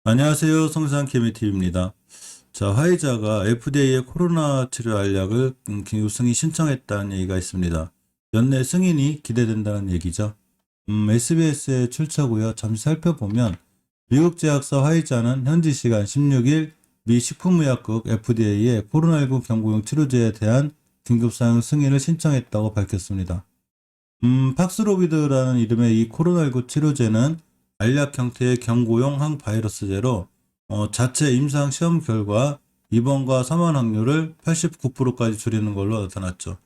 안녕하세요. 성산 케미TV입니다. 자, 화이자가 FDA의 코로나 치료 알약을 긴급 승인 신청했다는 얘기가 있습니다. 연내 승인이 기대된다는 얘기죠. SBS에 출처고요. 잠시 살펴보면 미국 제약사 화이자는 현지 시간 16일 미 식품의약국 FDA에 코로나19 경구용 치료제에 대한 긴급 사용 승인을 신청했다고 밝혔습니다. 팍스로비드라는 이름의 이 코로나19 치료제는 알약 형태의 경구용 항바이러스제로 자체 임상 시험 결과 입원과 사망 확률을 89%까지 줄이는 걸로 나타났죠.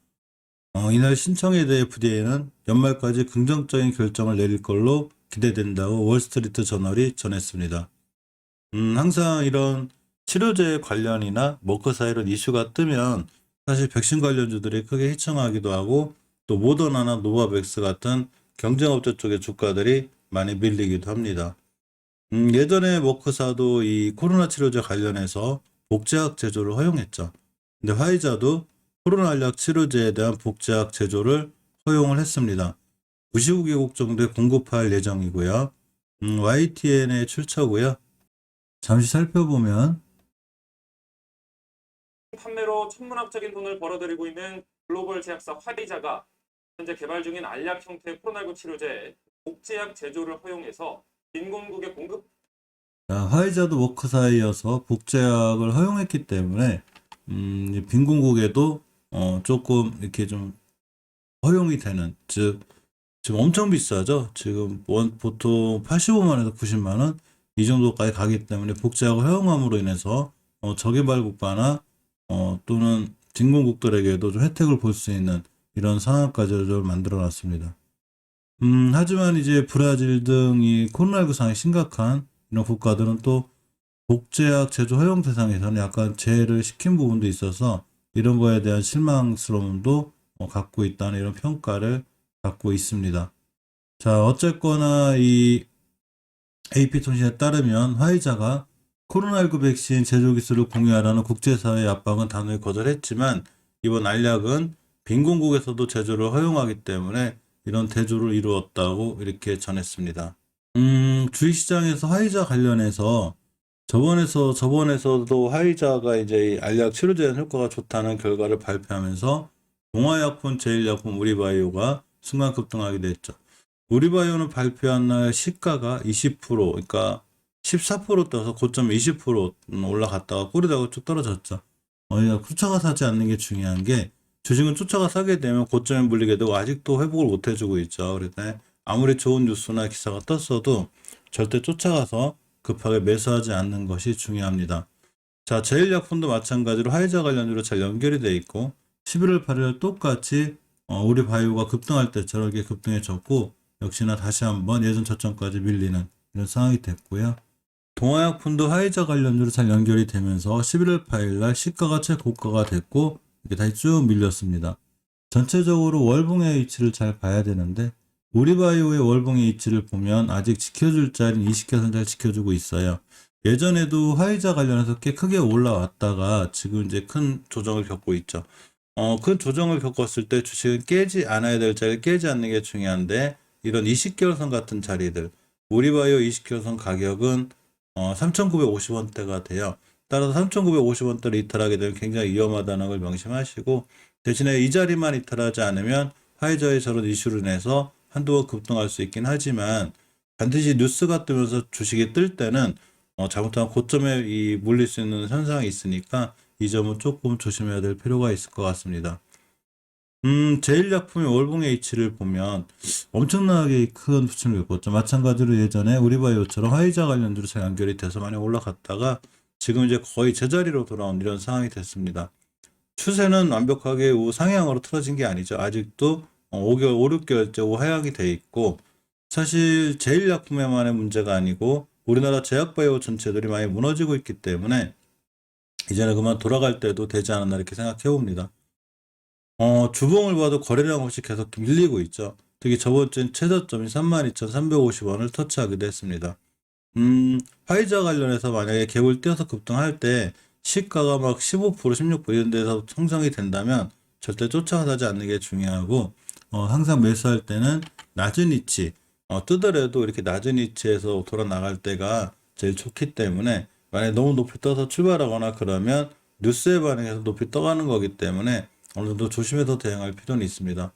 이날 신청에 대해 FDA는 연말까지 긍정적인 결정을 내릴 걸로 기대된다고 월스트리트 저널이 전했습니다. 항상 이런 치료제 관련이나 머크사 이런 이슈가 뜨면 사실 백신 관련주들이 크게 휘청하기도 하고 또 모더나나 노바백스 같은 경쟁업체 쪽의 주가들이 많이 밀리기도 합니다. 예전에 머크사도 이 코로나 치료제 관련해서 복제약 제조를 허용했죠. 근데 화이자도 코로나 알약 치료제에 대한 복제약 제조를 허용을 했습니다. 95개국 정도에 공급할 예정이고요. YTN의 출처고요. 잠시 살펴보면 판매로 천문학적인 돈을 벌어들이고 있는 글로벌 제약사 화이자가 현재 개발 중인 알약 형태의 코로나19 치료제 복제약 제조를 허용해서 빈곤국에 공급. 화이자도 워크사에 이어서 복제약을 허용했기 때문에 빈곤국에도 조금 이렇게 좀 허용이 되는, 즉 지금 엄청 비싸죠. 지금 보통 85만에서 90만 원 이 정도까지 가기 때문에 복제약을 허용함으로 인해서 저개발 국가나 또는 빈곤국들에게도 좀 혜택을 볼 수 있는 이런 상황까지 좀 만들어 놨습니다. 하지만 이제 브라질 등 이 코로나19 상황이 심각한 이런 국가들은 또 복제약 제조 허용 대상에서는 약간 제외를 시킨 부분도 있어서 이런 거에 대한 실망스러움도 갖고 있다는 이런 평가를 갖고 있습니다. 자, 어쨌거나 이 AP통신에 따르면 화이자가 코로나19 백신 제조 기술을 공유하라는 국제사회의 압박은 단호히 거절했지만 이번 알약은 빈곤국에서도 제조를 허용하기 때문에 이런 대조를 이루었다고 이렇게 전했습니다. 주식시장에서 화이자 관련해서 저번에서도 화이자가 이제 이 알약 치료제 효과가 좋다는 결과를 발표하면서 동아약품, 제일약품, 우리바이오가 순간 급등하게 됐죠. 우리바이오는 발표한 날 시가가 20%, 그러니까 14% 떠서 고점 20% 올라갔다가 꼬리다가 쭉 떨어졌죠. 쫓아가 사지 않는 게 중요한 게 주식은 쫓아가 사게 되면 고점에 물리게 되고 아직도 회복을 못 해주고 있죠. 그래서 아무리 좋은 뉴스나 기사가 떴어도 절대 쫓아가서 급하게 매수하지 않는 것이 중요합니다. 자, 제일약품도 마찬가지로 화이자 관련주로 잘 연결이 되어 있고 11월 8일 똑같이 우리 바이오가 급등할 때처럼 이렇게 급등해졌고 역시나 다시 한번 예전 저점까지 밀리는 이런 상황이 됐고요. 동아약품도 화이자 관련주로 잘 연결이 되면서 11월 8일 날 시가가 최고가가 됐고 이게 다시 쭉 밀렸습니다. 전체적으로 월봉의 위치를 잘 봐야 되는데 우리바이오의 월봉의 위치를 보면 아직 지켜줄 자리는 20개선 잘 지켜주고 있어요. 예전에도 화이자 관련해서 꽤 크게 올라왔다가 지금 이제 큰 조정을 겪고 있죠. 큰 조정을 겪었을 때 주식은 깨지 않아야 될 자리를 깨지 않는 게 중요한데 이런 20개월선 같은 자리들 우리바이오 20개월선 가격은 3,950원대가 돼요. 따라서 3,950원대를 이탈하게 되면 굉장히 위험하다는 걸 명심하시고 대신에 이 자리만 이탈하지 않으면 화이자의 저런 이슈로 인해서 한두 번 급등할 수 있긴 하지만 반드시 뉴스가 뜨면서 주식이 뜰 때는 잘못하면 고점에 물릴 수 있는 현상이 있으니까 이 점은 조금 조심해야 될 필요가 있을 것 같습니다. 제일약품의 월봉의 위치를 보면 엄청나게 큰 부침을 겪었죠. 마찬가지로 예전에 우리바이오처럼 화이자 관련주로 잘 연결이 돼서 많이 올라갔다가 지금 이제 거의 제자리로 돌아온 이런 상황이 됐습니다. 추세는 완벽하게 우상향으로 틀어진 게 아니죠. 아직도 5개월, 5, 6개월째 우하향이 돼 있고 사실 제일약품에만의 문제가 아니고 우리나라 제약바이오 전체들이 많이 무너지고 있기 때문에 이제는 그만 돌아갈 때도 되지 않았나 이렇게 생각해 봅니다. 주봉을 봐도 거래량 없이 계속 밀리고 있죠. 특히 저번 주엔 최저점이 32,350원을 터치하기도 했습니다. 화이자 관련해서 만약에 갭을 띄어서 급등할 때 시가가 막 15%, 16% 이런 데서 형성이 된다면 절대 쫓아가지 않는 게 중요하고 항상 매수할 때는 낮은 위치 뜨더라도 이렇게 낮은 위치에서 돌아 나갈 때가 제일 좋기 때문에 만약에 너무 높이 떠서 출발하거나 그러면 뉴스에 반응해서 높이 떠가는 거기 때문에 어느 정도 조심해서 대응할 필요는 있습니다.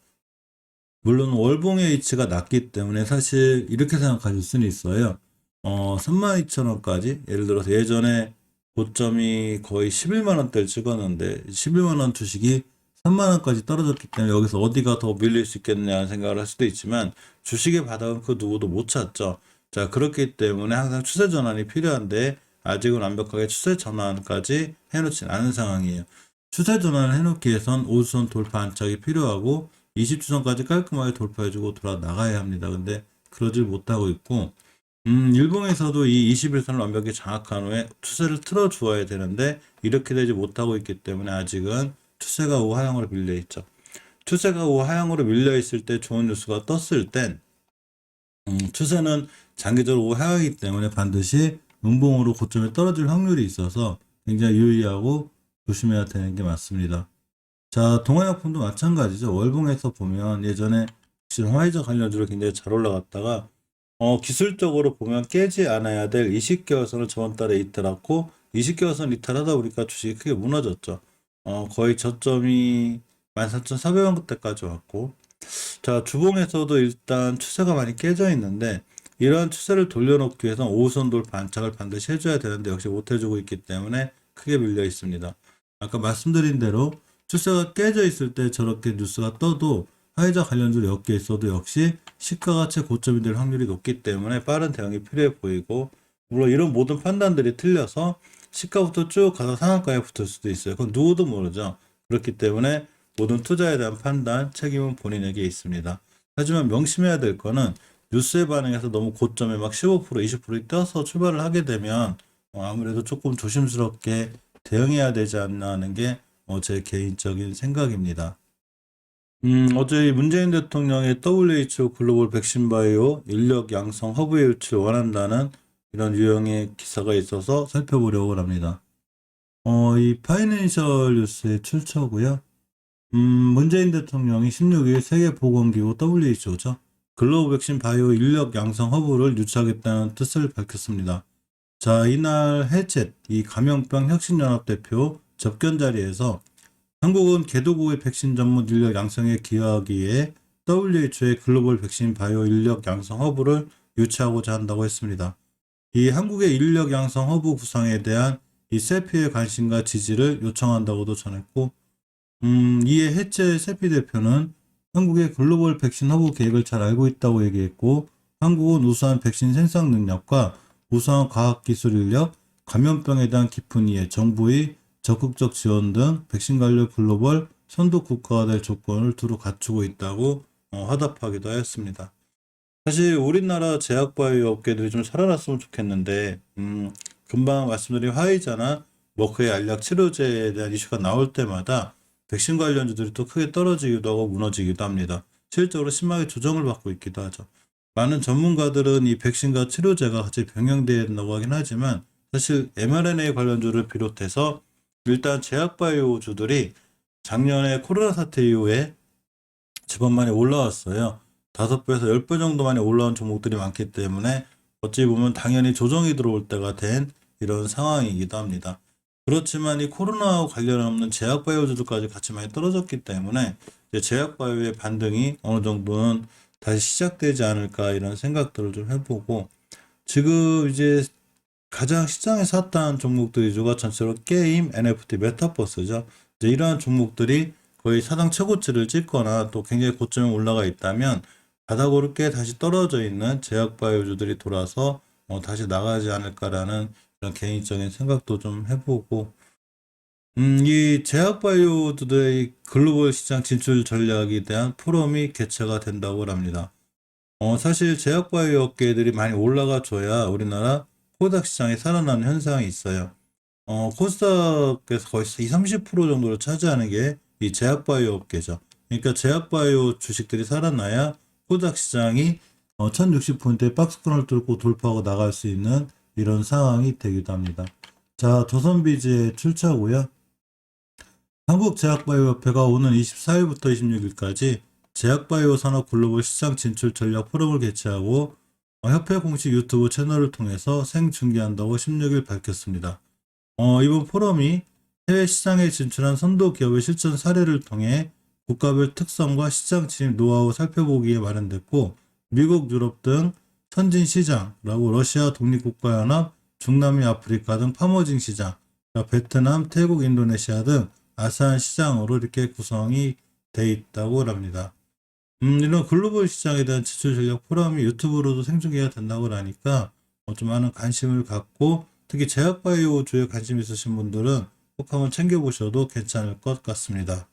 물론 월봉의 위치가 낮기 때문에 사실 이렇게 생각하실 수는 있어요. 32,000원까지 예를 들어서 예전에 고점이 거의 11만 원대를 찍었는데 11만 원 주식이 3만 원까지 떨어졌기 때문에 여기서 어디가 더 밀릴 수 있겠냐는 생각을 할 수도 있지만 주식의 바닥은 그 누구도 못 찾죠. 자, 그렇기 때문에 항상 추세 전환이 필요한데 아직은 완벽하게 추세 전환까지 해놓진 않은 상황이에요. 추세 전환을 해놓기 위해선 5주선 돌파 안착이 필요하고 20주선까지 깔끔하게 돌파해주고 돌아 나가야 합니다. 근데 그러질 못하고 있고 일봉에서도 이 21선을 완벽히 장악한 후에 추세를 틀어주어야 되는데 이렇게 되지 못하고 있기 때문에 아직은 추세가 우하향으로 밀려 있죠. 추세가 우하향으로 밀려 있을 때 좋은 뉴스가 떴을 땐 추세는 장기적으로 우하향이기 때문에 반드시 음봉으로 고점에 떨어질 확률이 있어서 굉장히 유의하고 조심해야 되는 게 맞습니다. 자, 동아약품도 마찬가지죠. 월봉에서 보면 예전에 화이자 관련주로 굉장히 잘 올라갔다가 기술적으로 보면 깨지 않아야 될 20개월선을 저번 달에 이탈했고 20개월선 이탈하다 보니까 주식이 크게 무너졌죠. 거의 저점이 13,400원 그때까지 왔고 자, 주봉에서도 일단 추세가 많이 깨져 있는데 이러한 추세를 돌려놓기 위해서 5선 돌파 안착을 반드시 해줘야 되는데 역시 못 해주고 있기 때문에 크게 밀려 있습니다. 아까 말씀드린 대로 추세가 깨져 있을 때 저렇게 뉴스가 떠도 화이자 관련주로 엮여 있어도 역시 시가가 최고점이 될 확률이 높기 때문에 빠른 대응이 필요해 보이고 물론 이런 모든 판단들이 틀려서 시가부터 쭉 가서 상한가에 붙을 수도 있어요. 그건 누구도 모르죠. 그렇기 때문에 모든 투자에 대한 판단, 책임은 본인에게 있습니다. 하지만 명심해야 될 거는 뉴스에 반응해서 너무 고점에 막 15%, 20% 뛰어서 출발을 하게 되면 아무래도 조금 조심스럽게 대응해야 되지 않나 하는 게 제 개인적인 생각입니다. 어제 문재인 대통령의 WHO 글로벌 백신 바이오 인력 양성 허브의 유치를 원한다는 이런 유형의 기사가 있어서 살펴보려고 합니다. 이 파이낸셜 뉴스의 출처고요. 문재인 대통령이 16일 세계보건기구 WHO죠. 글로벌 백신 바이오 인력 양성 허브를 유치하겠다는 뜻을 밝혔습니다. 자, 이날 해챗 이 감염병 혁신연합 대표 접견 자리에서 한국은 개도국의 백신 전문 인력 양성에 기여하기 위해 WHO의 글로벌 백신 바이오 인력 양성 허브를 유치하고자 한다고 했습니다. 이 한국의 인력 양성 허브 구상에 대한 이 세피의 관심과 지지를 요청한다고도 전했고, 이에 해체 세피 대표는 한국의 글로벌 백신 허브 계획을 잘 알고 있다고 얘기했고, 한국은 우수한 백신 생산 능력과 우수한 과학기술 인력, 감염병에 대한 깊은 이해, 정부의 적극적 지원 등 백신 관련 글로벌 선도 국가가 될 조건을 두루 갖추고 있다고 화답하기도 하였습니다. 사실 우리나라 제약바이오 업계들이 좀 살아났으면 좋겠는데 금방 말씀드린 화이자나 머크의 알약 치료제에 대한 이슈가 나올 때마다 백신 관련주들이 또 크게 떨어지기도 하고 무너지기도 합니다. 실제로 심하게 조정을 받고 있기도 하죠. 많은 전문가들은 이 백신과 치료제가 같이 병행되어야 된다고 하긴 하지만 사실 mRNA 관련주를 비롯해서 일단 제약바이오주들이 작년에 코로나 사태 이후에 제법 많이 올라왔어요. 5배에서 10배 정도 많이 올라온 종목들이 많기 때문에 어찌 보면 당연히 조정이 들어올 때가 된 이런 상황이기도 합니다. 그렇지만 이 코로나와 관련 없는 제약바이오주들까지 같이 많이 떨어졌기 때문에 이제 제약바이오의 반등이 어느 정도는 다시 시작되지 않을까 이런 생각들을 좀 해보고 지금 이제 가장 시장에서 핫한 종목들이죠. 전체로 게임, NFT, 메타버스죠. 이제 이러한 종목들이 거의 사상 최고치를 찍거나 또 굉장히 고점에 올라가 있다면 바닥으로 꽤 다시 떨어져 있는 제약바이오주들이 돌아서 다시 나가지 않을까라는 그런 개인적인 생각도 좀 해보고 이 제약바이오주들의 글로벌 시장 진출 전략에 대한 포럼이 개최가 된다고 합니다. 사실 제약바이오 업계들이 많이 올라가 줘야 우리나라 코스닥 시장이 살아나는 현상이 있어요. 코스닥에서 거의 20-30% 정도를 차지하는 게 이 제약바이오 업계죠. 그러니까 제약바이오 주식들이 살아나야 코스닥 시장이 1060포인트의 박스권을 뚫고 돌파하고 나갈 수 있는 이런 상황이 되기도 합니다. 자, 조선비즈의 출처고요. 한국제약바이오협회가 오는 24일부터 26일까지 제약바이오 산업 글로벌 시장 진출 전략 포럼을 개최하고 협회 공식 유튜브 채널을 통해서 생중계한다고 16일 밝혔습니다. 이번 포럼이 해외 시장에 진출한 선도 기업의 실전 사례를 통해 국가별 특성과 시장 진입 노하우 살펴보기에 마련됐고, 미국, 유럽 등 선진 시장라고 러시아 독립국가연합, 중남미 아프리카 등 파머징 시장, 베트남, 태국, 인도네시아 등 아세안 시장으로 이렇게 구성이 돼 있다고 합니다. 이런 글로벌 시장에 대한 지출 전략 포럼이 유튜브로도 생중계가 된다고 하니까 좀 많은 관심을 갖고, 특히 제약바이오주에 관심 있으신 분들은 꼭 한번 챙겨보셔도 괜찮을 것 같습니다.